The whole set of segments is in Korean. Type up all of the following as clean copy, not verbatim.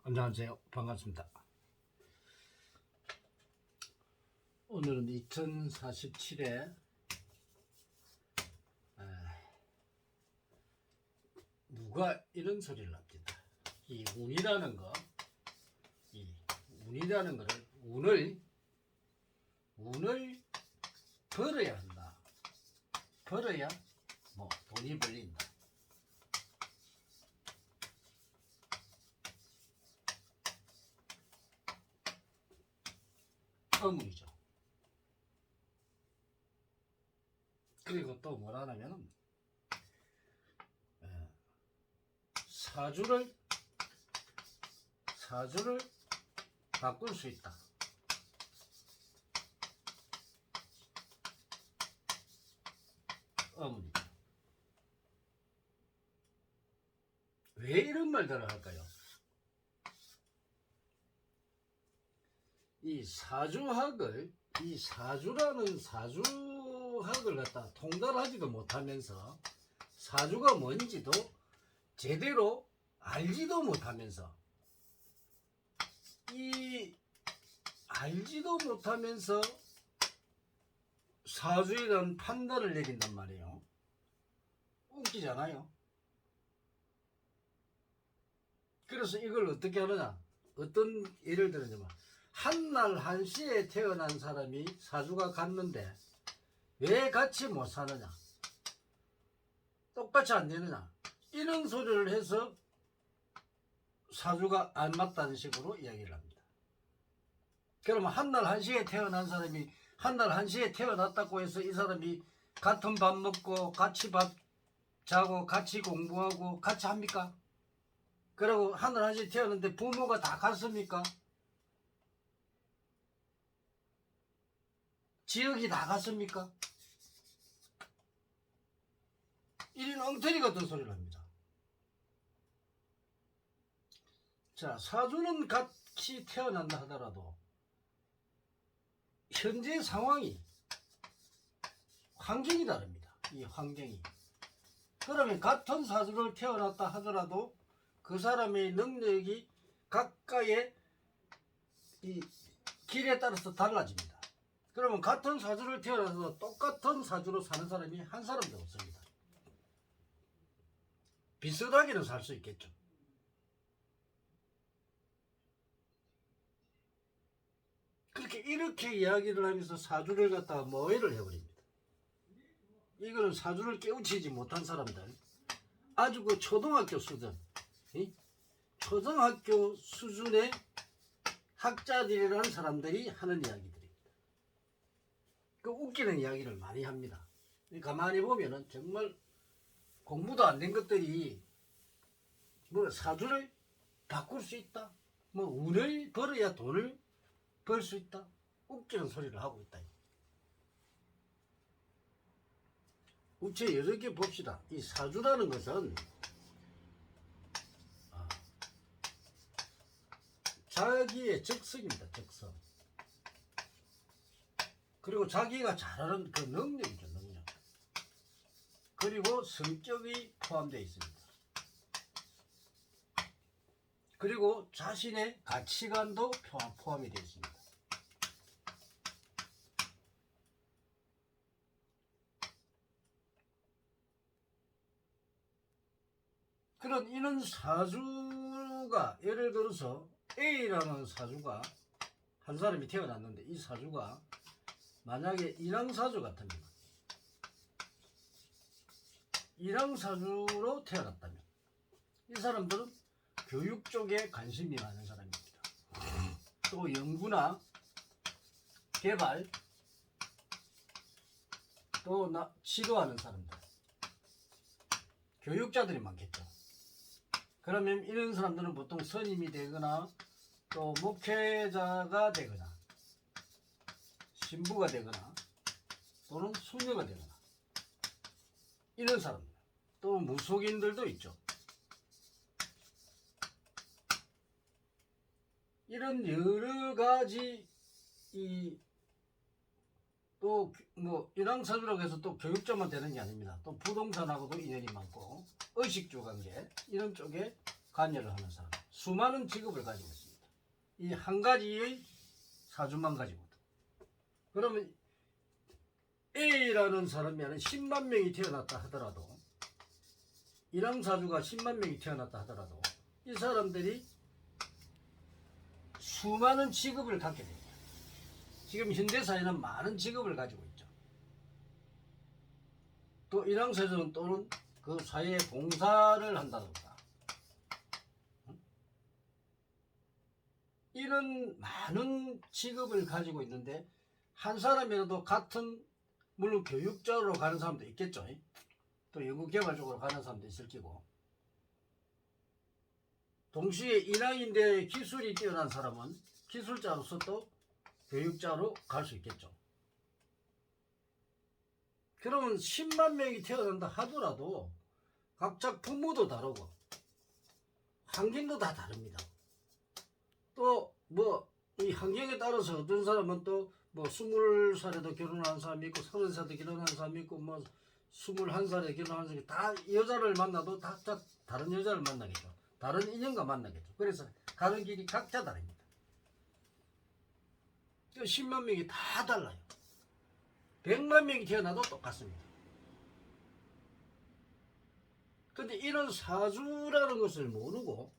안녕하세요. 반갑습니다. 오늘은 2047에 누가 이런 소리를 합니다. 이 운이라는 거를 운을 벌어야 한다. 벌어야 돈이 벌린다. 어문이죠. 그리고 또 뭐라 하냐면 사주를 바꿀 수 있다. 어문이죠. 왜 이런 말들을 할까요? 이 사주학을 갖다 통달하지도 못하면서 사주가 뭔지도 제대로 알지도 못하면서 사주에 대한 판단을 내린단 말이에요. 웃기잖아요. 그래서 이걸 어떻게 하느냐, 어떤 예를 들자면 한날 한시에 태어난 사람이 사주가 같는데 왜 같이 못 사느냐, 똑같이 안 되느냐, 이런 소리를 해서 사주가 안 맞다는 식으로 이야기를 합니다. 그러면 한날 한시에 태어난 사람이 한날 한시에 태어났다고 해서 이 사람이 같은 밥 먹고 같이 밥 자고 같이 공부하고 같이 합니까? 그리고 한날 한시에 태어났는데 부모가 다 같습니까? 지역이 다 같습니까? 이런 엉터리 같은 소리를 합니다. 자, 사주는 같이 태어난다 하더라도 현재 상황이, 환경이 다릅니다. 이 환경이. 그러면 같은 사주를 태어났다 하더라도 그 사람의 능력이 각각의 이 길에 따라서 달라집니다. 그러면 같은 사주를 태어나서 똑같은 사주로 사는 사람이 한 사람도 없습니다. 비슷하게는 살 수 있겠죠. 이렇게 이야기를 하면서 사주를 갖다가 모해를 해버립니다. 이거는 사주를 깨우치지 못한 사람들, 아주 그 초등학교 수준, 초등학교 수준의 학자들이라는 사람들이 하는 이야기들입니다. 그 웃기는 이야기를 많이 합니다. 가만히 보면은 정말 공부도 안 된 것들이 사주를 바꿀 수 있다, 운을 벌어야 돈을 벌 수 있다, 웃기는 소리를 하고 있다. 우체 여러 개 봅시다. 이 사주라는 것은 자기의 적성입니다. 적성. 그리고 자기가 잘하는 그 능력이죠. 능력. 그리고 성격이 포함되어 있습니다. 그리고 자신의 가치관도 포함이 되어 있습니다. 이런 사주가, 예를 들어서 A라는 사주가 한 사람이 태어났는데, 이 사주가 만약에 인왕사주 같으면, 인왕사주로 태어났다면 이 사람들은 교육 쪽에 관심이 많은 사람입니다. 또 연구나 개발, 또 지도하는 사람들, 교육자들이 많겠죠. 그러면 이런 사람들은 보통 선임이 되거나 또 목회자가 되거나 신부가 되거나 또는 수녀가 되거나 이런 사람들, 또 무속인들도 있죠. 이런 여러 가지 또 인왕사주라고 해서 또 교육자만 되는 게 아닙니다. 또 부동산하고도 인연이 많고 의식주 관계, 이런 쪽에 관여를 하는 사람, 수많은 직업을 가지고 있습니다. 이 한 가지의 사주만 가지고도. 그러면 A라는 사람이 한 10만 명이 태어났다 하더라도, 일왕사주가 10만 명이 태어났다 하더라도 이 사람들이 수많은 직업을 갖게 됩니다. 지금 현대사회는 많은 직업을 가지고 있죠. 또 일왕사주는 또는 그 사회에 봉사를 한다든가 이런 많은 직업을 가지고 있는데, 한 사람이라도 같은, 물론 교육자로 가는 사람도 있겠죠. 또 연구개발 쪽으로 가는 사람도 있을 거고, 동시에 인왕인데 기술이 뛰어난 사람은 기술자로서 또 교육자로 갈 수 있겠죠. 그러면 10만 명이 태어난다 하더라도 각자 부모도 다르고 환경도 다 다릅니다. 또 뭐 이 환경에 따라서 어떤 사람은 또 뭐 20살에도 결혼하는 사람이 있고 30살에도 결혼하는 사람이 있고 뭐 21살에 결혼하는 사람이, 다 여자를 만나도 다 다른 여자를 만나겠죠. 다른 인연과 만나겠죠. 그래서 가는 길이 각자 다릅니다. 10만 명이 다 달라요. 100만 명이 태어나도 똑같습니다. 근데 이런 사주라는 것을 모르고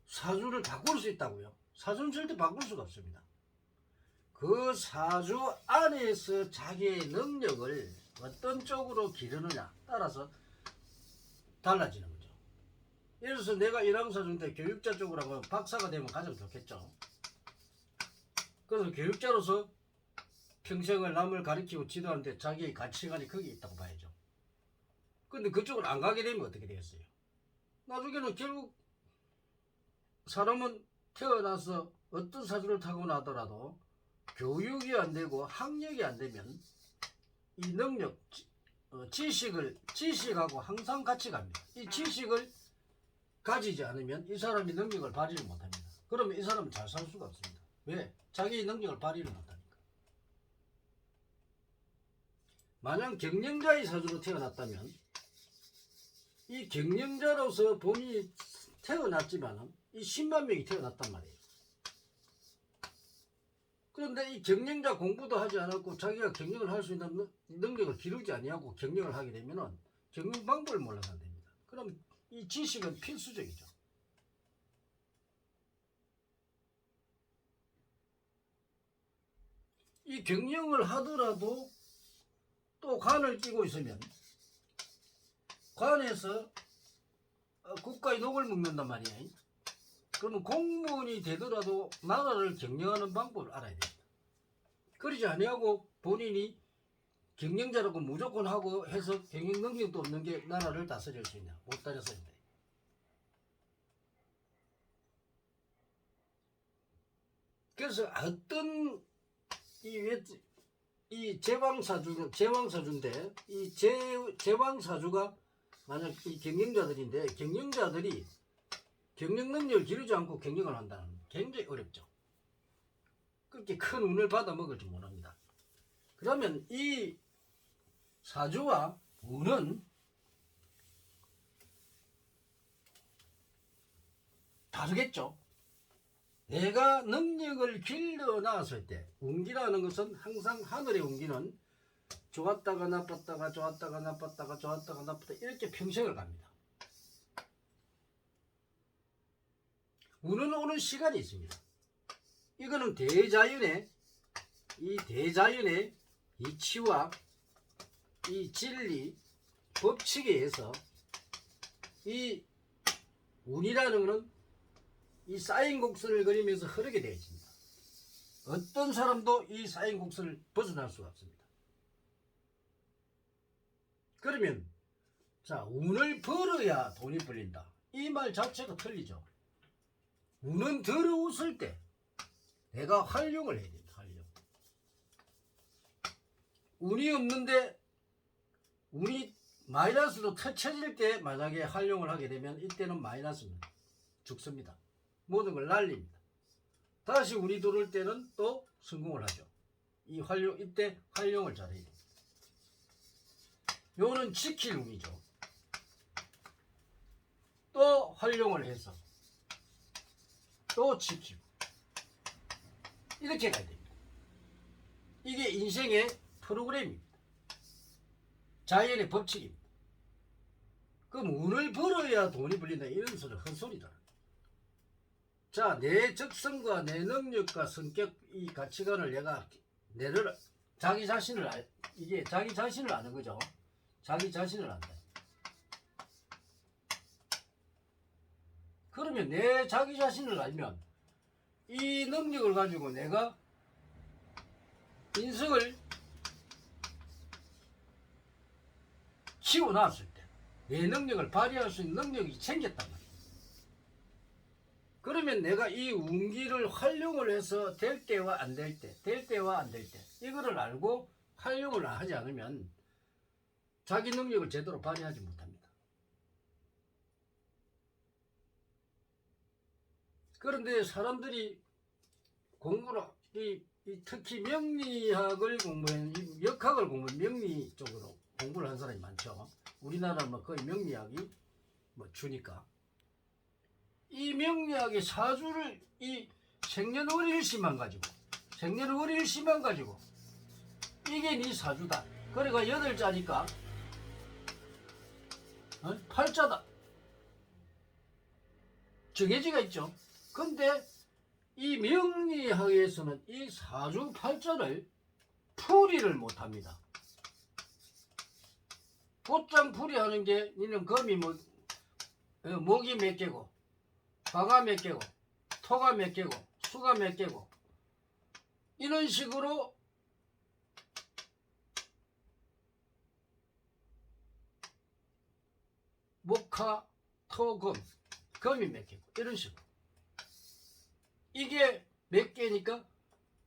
사주를 바꿀 수 있다고요? 사주는 절대 바꿀 수가 없습니다. 그 사주 안에서 자기의 능력을 어떤 쪽으로 기르느냐 따라서 달라지는 거죠. 예를 들어서 내가 일왕사주인데 교육자 쪽으로 하면 박사가 되면 가장 좋겠죠. 그래서 교육자로서 평생을 남을 가르치고 지도하는데 자기의 가치관이 거기에 있다고 봐야죠. 근데 그쪽을 안 가게 되면 어떻게 되겠어요? 나중에는 결국 사람은 태어나서 어떤 사주를 타고나더라도 교육이 안 되고 학력이 안 되면 이 능력, 지식하고 항상 같이 갑니다. 이 지식을 가지지 않으면 이 사람이 능력을 발휘를 못합니다. 그러면 이 사람은 잘 살 수가 없습니다. 왜? 자기의 능력을 발휘를 못하니까. 만약 경영자의 사주로 태어났다면 이 경영자로서 본인이 태어났지만 이 10만 명이 태어났단 말이에요. 그런데 이 경영자 공부도 하지 않았고 자기가 경영을 할 수 있는 능력을 기르지 아니하고 경영을 하게 되면 경영 방법을 몰라서 안 됩니다. 그럼 이 지식은 필수적이죠. 이 경영을 하더라도 또 관을 끼고 있으면 관에서 국가의 녹을 먹는단 말이에요. 그러면 공무원이 되더라도 나라를 경영하는 방법을 알아야 됩니다. 그러지 아니하고 본인이 경영자라고 무조건 하고 해서 경영 능력도 없는 게 나라를 다스릴 수 있냐? 못 다녔어야 돼. 그래서 어떤 이 제왕사주인데 이 제왕사주가 만약 이 경영자들인데 경영자들이 경영 능력을 기르지 않고 경영을 한다는 굉장히 어렵죠. 그렇게 큰 운을 받아 먹을 줄 모릅니다. 그러면 이 사주와 운은 다르겠죠. 내가 능력을 길러 나왔을 때, 운기라는 것은 항상 하늘의 운기는 좋았다가 나빴다가 좋았다가 나빴다가 좋았다가 나빴다 이렇게 평생을 갑니다. 운은 오는 시간이 있습니다. 이거는 대자연의 이치와 이 진리 법칙에 의해서 이 운이라는 것은 이 쌓인 곡선을 그리면서 흐르게 되어 있습니다. 어떤 사람도 이 쌓인 곡선을 벗어날 수가 없습니다. 그러면 자, 운을 벌어야 돈이 벌린다. 이 말 자체가 틀리죠. 운은 들어왔을 때 내가 활용을 해야 된다. 활용. 운이 없는데 운이 마이너스로 터쳐질 때 만약에 활용을 하게 되면 이때는 마이너스입니다. 죽습니다. 모든 걸 날립니다. 다시 운이 들어올 때는 또 성공을 하죠. 이때 활용을 잘해야 됩니다. 요거는 지킬 운이죠. 또 활용을 해서 또 지키고 이렇게 가야 됩니다. 이게 인생의 프로그램입니다. 자연의 법칙입니다. 그럼 운을 벌어야 돈이 벌린다 이런 소리 헛소리다. 자, 내 적성과 내 능력과 성격 이 가치관을 내를 자기 자신을 이게 자기 자신을 아는 거죠. 자기 자신을 안다. 그러면 내 자기 자신을 알면 이 능력을 가지고 내가 인생을 키워놨을 때 내 능력을 발휘할 수 있는 능력이 생겼단 말이에요. 그러면 내가 이 운기를 활용을 해서 될 때와 안 될 때, 될 때와 안 될 때 이거를 알고 활용을 하지 않으면 자기 능력을 제대로 발휘하지 못합니다. 그런데 사람들이 공부를 특히 명리학을 공부한 역학을 공부한 명리 쪽으로 공부를 한 사람이 많죠. 우리나라 뭐 거의 명리학이 뭐 주니까 이 명리학의 사주를 이 생년월일시만 가지고 이게 네 사주다. 그래가 8자니까 8자다. 정해지가 있죠. 근데 이 명리학에서는 이 사주 8자를 풀이를 못합니다. 곧장 풀이하는 게 니는 금이 목이 몇 개고 화가 몇 개고 토가 몇 개고 수가 몇 개고 이런 식으로 목화 토금 금이 몇 개고 이런 식으로 이게 몇 개니까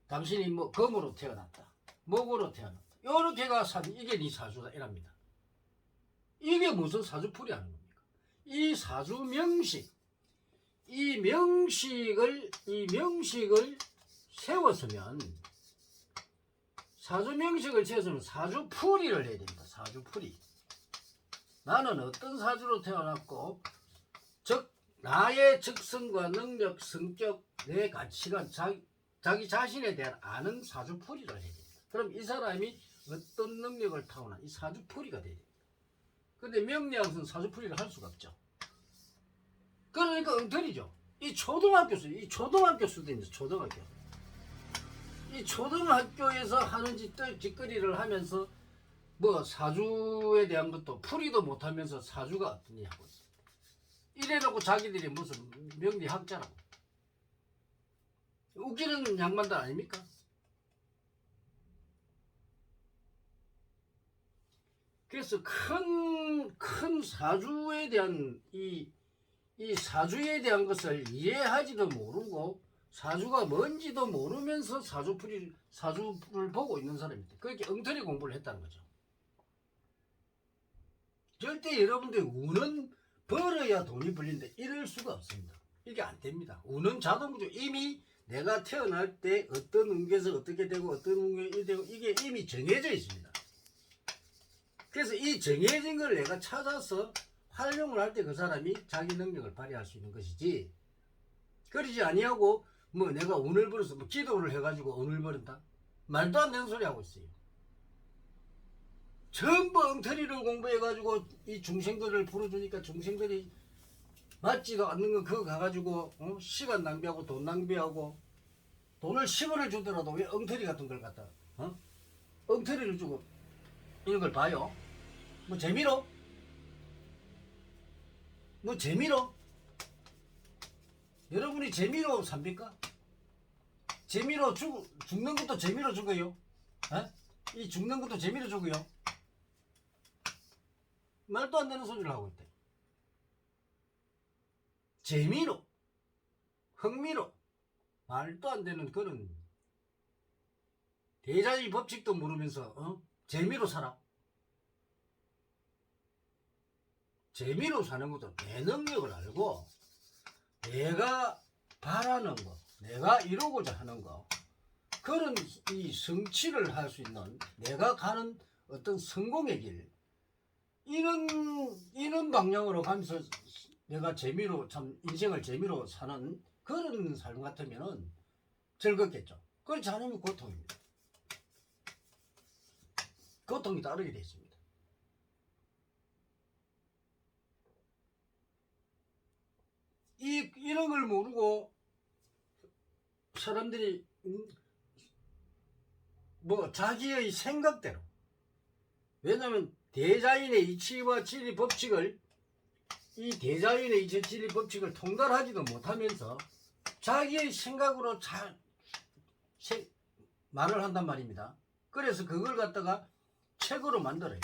당신이 뭐 금으로 태어났다 목으로 태어났다 요렇게가 이게 네 사주다 이랍니다. 이게 무슨 사주풀이 하는 겁니까? 이 사주 명식 이 명식을 세웠으면 사주풀이를 해야 됩니다. 사주풀이. 나는 어떤 사주로 태어났고 나의 적성과 능력, 성격, 내 가치관, 자기 자신에 대한 아는 사주풀이를 해야 됩니다. 그럼 이 사람이 어떤 능력을 타고난 이 사주풀이가 돼야 됩니다. 근데 명리학은 사주풀이를 할 수가 없죠. 그러니까 엉터리죠. 이 초등학교 수준입니다. 이 초등학교에서 하는 짓거리를 하면서 뭐 사주에 대한 것도 풀이도 못하면서 사주가 어떠냐 하고 이래놓고 자기들이 무슨 명리학자라고 웃기는 양반들 아닙니까? 그래서 큰 사주에 대한 이 사주에 대한 것을 이해하지도 모르고 사주가 뭔지도 모르면서 사주를 보고 있는 사람입니다. 그렇게 엉터리 공부를 했다는 거죠. 절대 여러분들 운은 벌어야 돈이 벌린다 이럴 수가 없습니다. 이게 안 됩니다. 운은 자동으로 이미 내가 태어날 때 어떤 운기에서 어떻게 되고 어떤 운기에 되고 이게 이미 정해져 있습니다. 그래서 이 정해진 걸 내가 찾아서 활용을 할 때 그 사람이 자기 능력을 발휘할 수 있는 것이지 그러지 아니하고 뭐 내가 운을 벌어서 뭐 기도를 해가지고 운을 벌인다 말도 안 되는 소리 하고 있어요. 전부 엉터리를 공부해가지고 이 중생들을 부르주니까 중생들이 맞지도 않는 거 그거 가가지고 시간 낭비하고 돈 낭비하고 돈을 10원을 주더라도 왜 엉터리 같은 걸 갖다 엉터리를 주고 이런 걸 봐요. 뭐 재미로 여러분이 재미로 삽니까? 재미로 죽는 것도 재미로 죽어요. 이 죽는 것도 재미로 죽어요. 말도 안 되는 소리를 하고 있대. 재미로 흥미로 말도 안 되는 그런 대자의 법칙도 모르면서 재미로 살아. 재미로 사는 것도 내 능력을 알고 내가 바라는 거 내가 이루고자 하는 거 그런 이 성취를 할 수 있는 내가 가는 어떤 성공의 길 이런 방향으로 가면서 내가 재미로 참 인생을 재미로 사는 그런 삶 같으면은 즐겁겠죠. 그렇지 않으면 고통입니다. 고통이 따르게 되어 있습니다. 이런 걸 모르고 사람들이 뭐 자기의 생각대로, 왜냐하면 대자연의 이치와 진리 법칙을, 이 대자연의 이치 진리 법칙을 통달하지도 못하면서 자기의 생각으로 말을 한단 말입니다. 그래서 그걸 갖다가 책으로 만들어요.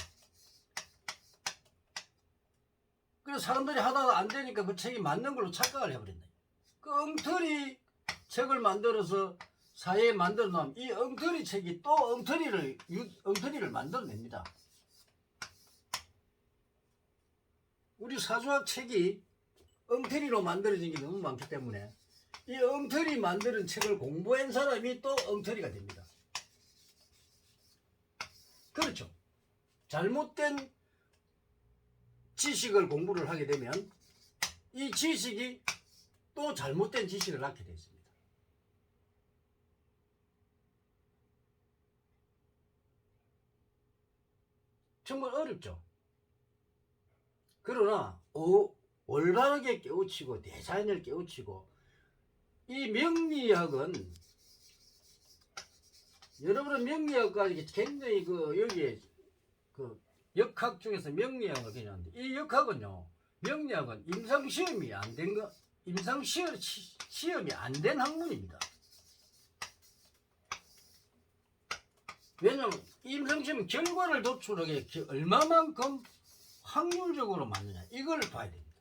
그래서 사람들이 하다가 안 되니까 그 책이 맞는 걸로 착각을 해버린다. 그 엉터리 책을 만들어서 사회에 만들어 놓으면 이 엉터리 책이 또 엉터리를 만들어냅니다. 우리 사주학 책이 엉터리로 만들어진 게 너무 많기 때문에 이 엉터리 만드는 책을 공부한 사람이 또 엉터리가 됩니다. 그렇죠. 잘못된 지식을 공부를 하게 되면 이 지식이 또 잘못된 지식을 낳게 되어 있습니다. 정말 어렵죠. 그러나 올바르게 깨우치고 대자연을 깨우치고, 이 명리학은 여러분은 명리학까지 굉장히 여기에 역학 중에서 명리학을 개념하는데, 이 역학은요, 명리학은 임상시험이 안 된 거, 임상시험이 안 된 학문입니다. 왜냐하면 임상시험 결과를 도출하게 얼마만큼 확률적으로 맞느냐, 이걸 봐야 됩니다.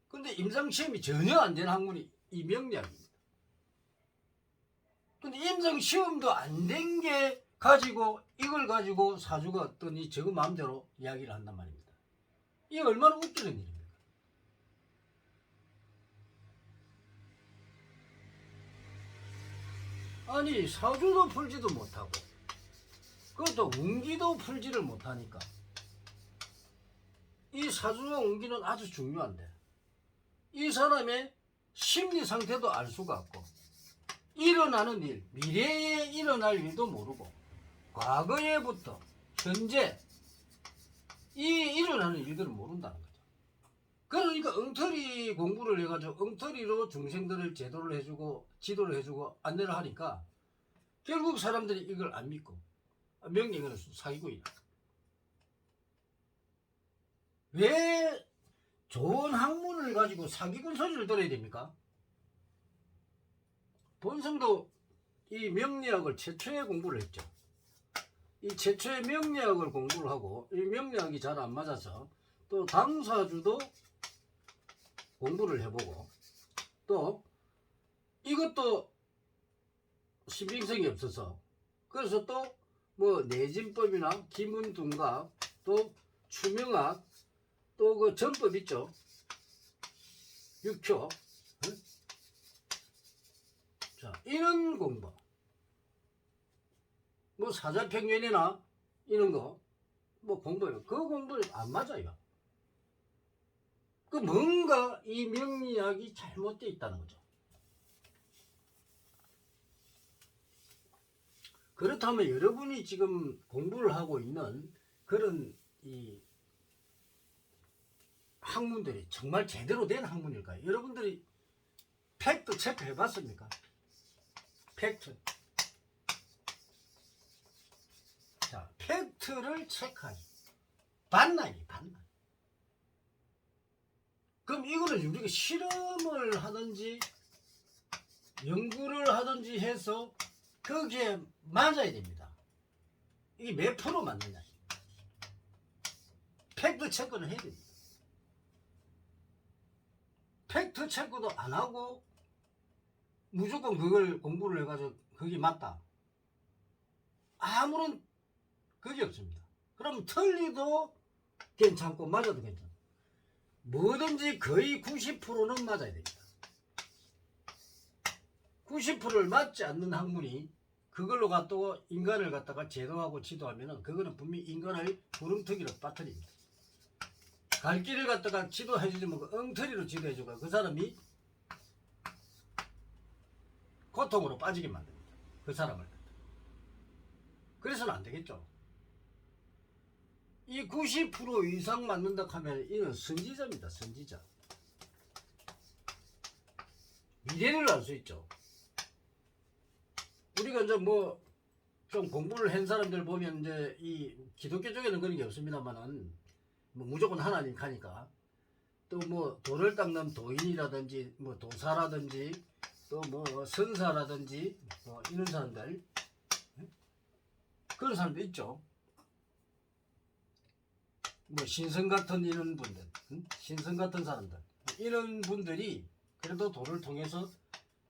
근데 임상시험이 전혀 안 된 학문이 이 명리학입니다. 근데 임상시험도 안 된 게 가지고 이걸 가지고 사주가 어떠니 저거 마음대로 이야기를 한단 말입니다. 이게 얼마나 웃기는 일입니까? 아니, 사주도 풀지도 못하고 그것도 운기도 풀지를 못하니까, 이 사주와 운기는 아주 중요한데 이 사람의 심리 상태도 알 수가 없고, 일어나는 일, 미래에 일어날 일도 모르고, 과거에부터 현재 이 일어나는 일들을 모른다는 거죠. 그러니까 엉터리 공부를 해가지고 엉터리로 중생들을 제도를 해주고 지도를 해주고 안내를 하니까 결국 사람들이 이걸 안 믿고 명령을 사기고 있다. 왜 좋은 학문을 가지고 사기꾼 소리를 들어야 됩니까? 본성도 이 명리학을 최초에 공부를 했죠. 이 최초의 명리학을 공부를 하고, 이 명리학이 잘 안 맞아서 또 당사주도 공부를 해보고, 또 이것도 신빙성이 없어서, 그래서 또 뭐 내진법이나 기문둔각, 또 추명학, 또 그 전법 있죠. 육효. 자, 이런 공부, 뭐 사자평면이나 이런 거 뭐 공부해요. 그 공부는 안 맞아요. 그 뭔가 이 명리학이 잘못되어 있다는 거죠. 그렇다면 여러분이 지금 공부를 하고 있는 그런 이 학문들이 정말 제대로 된 학문일까요? 여러분들이 팩트 체크해 봤습니까? 팩트. 자, 팩트를 체크하지. 반나이. 그럼 이거는 우리가 실험을 하든지 연구를 하든지 해서 거기에 맞아야 됩니다. 이게 몇 프로 맞느냐. 팩트 체크는 해야 됩니다. 팩트 체크도 안 하고 무조건 그걸 공부를 해가지고 그게 맞다, 아무런 그게 없습니다. 그럼 틀리도 괜찮고 맞아도 괜찮아. 뭐든지 거의 90%는 맞아야 됩니다. 90%를 맞지 않는 학문이 그걸로 갖다가 인간을 갖다가 제도하고 지도하면은 그거는 분명히 인간을 구름텅이로 빠뜨립니다. 갈 길을 갖다가 지도해주지 뭐 엉터리로 지도해주고 그 사람이 고통으로 빠지게 만듭니다. 그 사람을. 그래서는 안 되겠죠. 이 90% 이상 맞는다 하면 이는 선지자입니다. 선지자. 미래를 알 수 있죠. 우리가 이제 뭐 좀 공부를 한 사람들 보면 이제 이 기독교 쪽에는 그런 게 없습니다만은 뭐 무조건 하나님 가니까 또 뭐 돌을 닦는 도인이라든지 뭐 도사라든지 또 뭐 선사라든지 뭐 이런 사람들 그런 사람도 있죠. 뭐 신성 같은 이런 분들, 신성 같은 사람들 이런 분들이 그래도 도를 통해서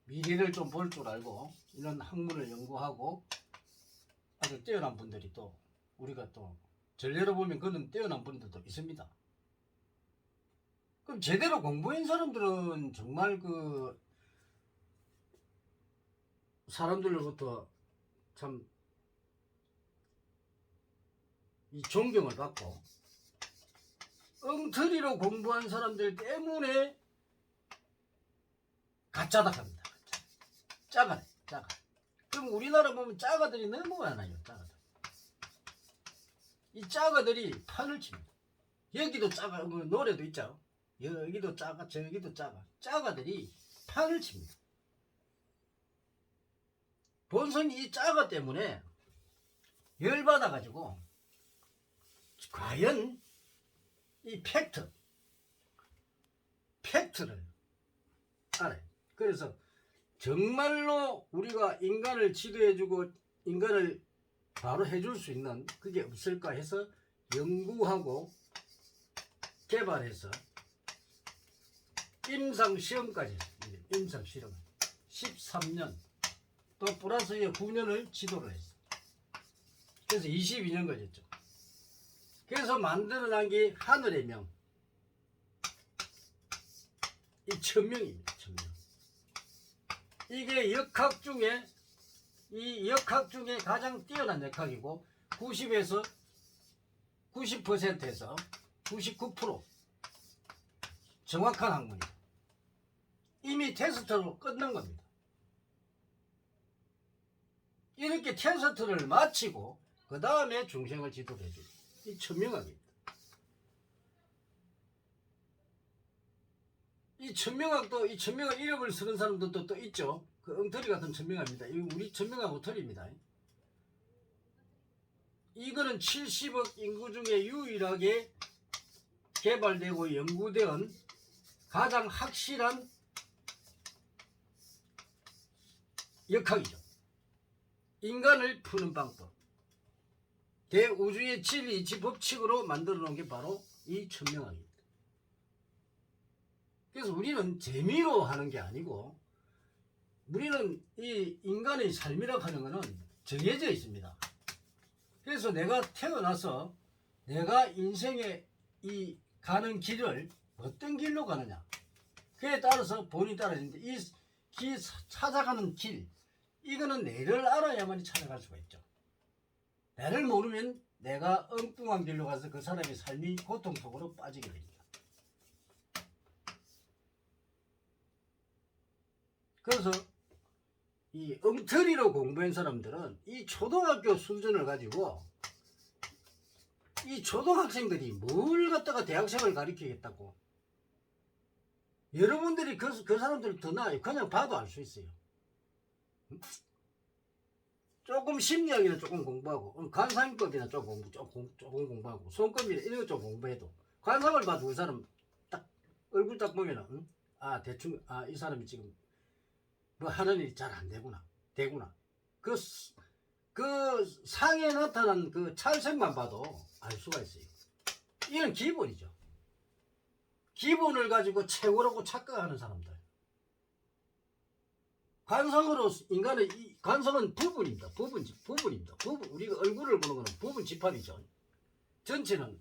미래를 좀 볼 줄 알고 이런 학문을 연구하고 아주 뛰어난 분들이 또 우리가 또 전례로 보면 그런 뛰어난 분들도 있습니다. 그럼 제대로 공부한 사람들은 정말 그 사람들로부터 참 이 존경을 받고 엉터리로 공부한 사람들 때문에 가짜다 합니다. 짜가네, 짜가. 그럼 우리나라 보면 짜가들이 너무 많아요. 짜가들. 이 짜가들이 판을 칩니다. 여기도 짜가, 뭐 노래도 있죠. 여기도 짜가, 저기도 짜가. 짜가들이 판을 칩니다. 본선이 이 짜가 때문에 열받아가지고 과연 이 팩트를 알아요. 그래서 정말로 우리가 인간을 지도해주고 인간을 바로 해줄 수 있는 그게 없을까 해서 연구하고 개발해서 임상시험까지 했어요. 임상시험 13년 또 플러스 9년을 지도를 했어요. 그래서 22년 걸렸죠. 그래서 만들어낸 게 하늘의 명. 이 천명입니다. 천명. 이게 역학 중에 이 역학 중에 가장 뛰어난 역학이고 90에서 90%에서 99% 정확한 학문이에요. 이미 테스트로 끝난 겁니다. 이렇게 테스트를 마치고 그 다음에 중생을 지도를 해줘요. 이 천명학입니다. 이 천명학도 이 천명학 이름을 쓰는 사람들도 또 있죠. 그 엉터리 같은 천명학입니다. 이 우리 천명학 엉터리입니다. 이거는 70억 인구 중에 유일하게 개발되고 연구된 가장 확실한 역학이죠. 인간을 푸는 방법. 대우주의 진리 이치 법칙으로 만들어 놓은 게 바로 이 천명학입니다. 그래서 우리는 재미로 하는 게 아니고 우리는 이 인간의 삶이라고 하는 것은 정해져 있습니다. 그래서 내가 태어나서 내가 인생의 이 가는 길을 어떤 길로 가느냐 그에 따라서 본이 따라지는데 이 찾아가는 길 이거는 내를 알아야만 찾아갈 수가 있죠. 나를 모르면 내가 엉뚱한 길로 가서 그 사람의 삶이 고통 속으로 빠지게 됩니다. 그래서 이 엉터리로 공부한 사람들은 이 초등학교 수준을 가지고 이 초등학생들이 뭘 갖다가 대학생을 가르치겠다고 여러분들이 그 사람들 더 나아요. 그냥 봐도 알 수 있어요. 조금 심리학이나 조금 공부하고 관상법이나 조금 공부하고 손금이나 이런 거 좀 공부해도 관상을 봐도 그 사람 딱 얼굴 딱 보면은 아 대충 아 이 사람이 지금 뭐 하는 일이 잘 안 되구나 그 상에 나타난 그 찰색만 봐도 알 수가 있어요. 이건 기본이죠. 기본을 가지고 최고라고 착각하는 사람들. 관상으로 인간의 이 관상은 부분입니다. 부분입니다. 우리가 얼굴을 보는 것은 부분 집합이죠. 전체는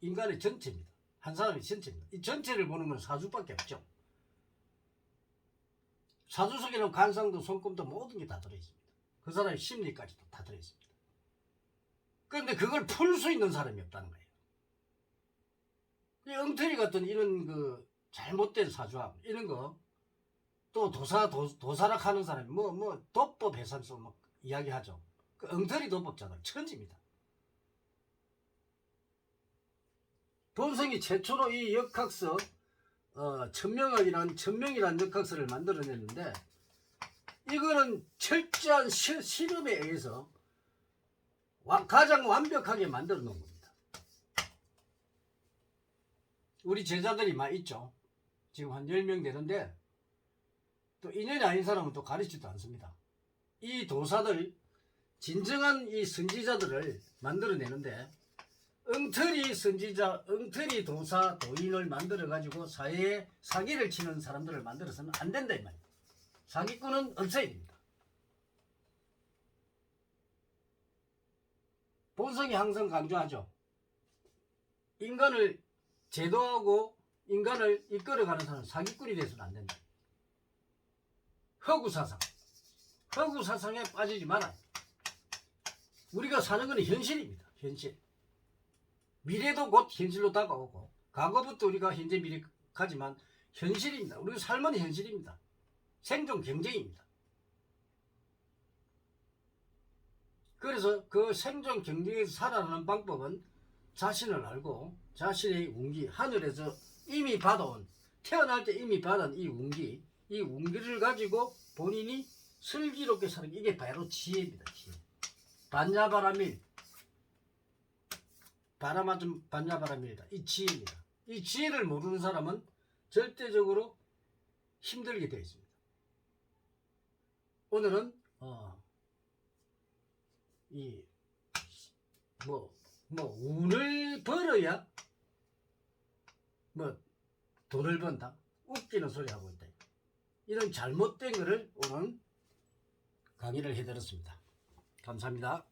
인간의 전체입니다. 한 사람의 전체입니다. 이 전체를 보는 건 사주밖에 없죠. 사주 속에는 관상도 손금도 모든 게 다 들어있습니다. 그 사람의 심리까지도 다 들어있습니다. 그런데 그걸 풀 수 있는 사람이 없다는 거예요. 이 엉터리 같은 이런 그 잘못된 사주함 이런 거 또 도사락 하는 사람이 뭐 도법 해산소 막 이야기하죠. 그 엉터리 도법자들 천지입니다. 본성이 최초로 이 역학서 천명이라는 역학서를 만들어냈는데 이거는 철저한 실험에 의해서 가장 완벽하게 만들어 놓은 겁니다. 우리 제자들이 많이 있죠. 지금 한 10명 되는데 또 인연이 아닌 사람은 또 가르치지도 않습니다. 이 도사들 진정한 이 선지자들을 만들어내는데 엉터리 선지자, 엉터리 도사, 도인을 만들어가지고 사회에 사기를 치는 사람들을 만들어서는 안 된다 이 말이에요. 사기꾼은 없어야 됩니다. 본성이 항상 강조하죠. 인간을 제도하고 인간을 이끌어가는 사람은 사기꾼이 돼서는 안 된다. 허구사상, 허구사상에 빠지지 말아요. 우리가 사는 건 현실입니다. 현실. 미래도 곧 현실로 다가오고 과거부터 우리가 현재 미래 가지만 현실입니다. 우리가 삶은 현실입니다. 생존 경쟁입니다. 그래서 그 생존 경쟁에서 살아가는 방법은 자신을 알고 자신의 운기, 하늘에서 이미 받아온, 태어날 때 이미 받은 이 운기를 가지고 본인이 슬기롭게 사는 이게 바로 지혜입니다. 지혜. 반야바라밀, 바람아좀 반야바라밀이다. 이 지혜입니다. 이 지혜를 모르는 사람은 절대적으로 힘들게 되어 있습니다. 오늘은 운을 벌어야 돈을 번다. 웃기는 소리 하고 있다. 이런 잘못된 거를 오늘 강의를 해드렸습니다. 감사합니다.